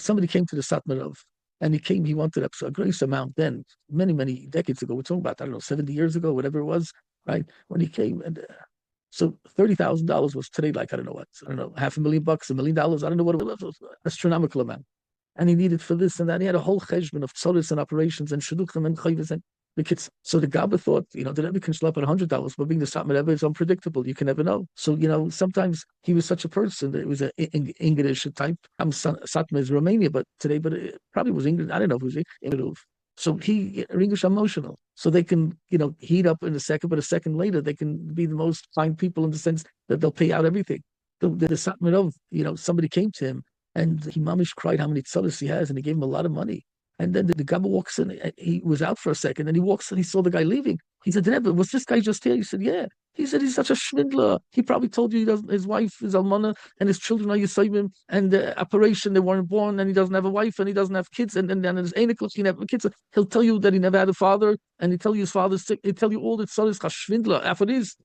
somebody came to the Satmarov, and he wanted a gross amount then, many, many decades ago. We're talking about, I don't know, 70 years ago, whatever it was, right? When he came, and so $30,000 was today like, I don't know what, I don't know, $500,000, $1 million, I don't know what it was, astronomical amount. And he needed for this and that. He had a whole cheshbon of tzoros and operations and shidduchim and chayvus and the kids. So the Gabba thought, the Rebbe can schlep at $100, but being the Satmar Rebbe is unpredictable. You can never know. So, sometimes he was such a person that it was an English type. Satmar is Romania, but today, but it probably was English. I don't know if it was English. So he English emotional. So they can, heat up in a second, but a second later, they can be the most fine people in the sense that they'll pay out everything. The Satmar of, somebody came to him and he mamish cried how many tzoros he has, and he gave him a lot of money. And then the Gabba walks in, and he was out for a second, and he walks in, he saw the guy leaving. He said, Rebbe, was this guy just here? He said, yeah. He said, he's such a schwindler. He probably told you his wife is Almana, and his children are Yisayim, and the operation, they weren't born, and he doesn't have a wife, and he doesn't have kids, and his Einikel, he never have kids. He'll tell you that he never had a father, and he'll tell you his father's sick. He'll tell you all that son is a schwindler. After this.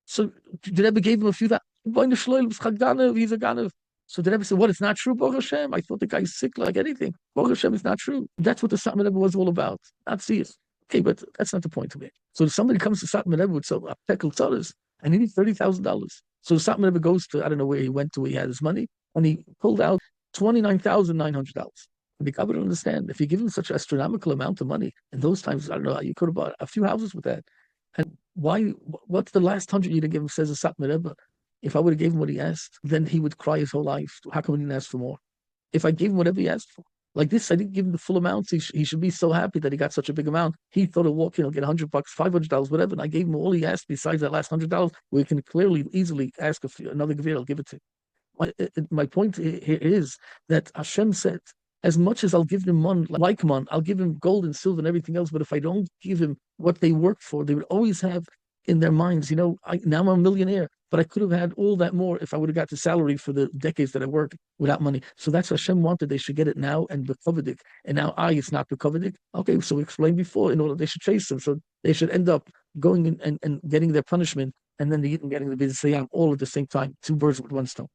So the Rebbe gave him a few that. He's a Ganav. So the Rebbe said, what, it's not true, Baruch Hashem? I thought the guy's sick like anything. Baruch Hashem is not true. That's what the Satmar Rebbe was all about. Not see it. Okay, but that's not the point of it. So if somebody comes to Satmar Rebbe with a pekel tzaras, and he needs $30,000. So the Satmar Rebbe goes to, I don't know where he went to, where he had his money, and he pulled out $29,900. And the Kabbalah understand, if you give him such an astronomical amount of money, in those times, I don't know, you could have bought a few houses with that. And what's the last 100 you didn't give him, says the Satmar Rebbe? If I would have given him what he asked, then he would cry his whole life. How come he didn't ask for more? If I gave him whatever he asked for, like this, I didn't give him the full amount. He should be so happy that he got such a big amount. He thought he'll walk in, he'll get $100, $500, whatever. And I gave him all he asked besides that last $100, where he can clearly, easily ask another Gevir, I'll give it to him. My point here is that Hashem said, as much as I'll give him I'll give him gold and silver and everything else. But if I don't give him what they work for, they would always have in their minds, now I'm a millionaire, but I could have had all that more if I would have got the salary for the decades that I worked without money. So that's what Hashem wanted. They should get it now and bekovedik. And now it's not bekovedik. Okay, so we explained before, in order they should chase them. So they should end up going and getting their punishment, and then the Yidden getting the B'Zayam all at the same time. Two birds with one stone.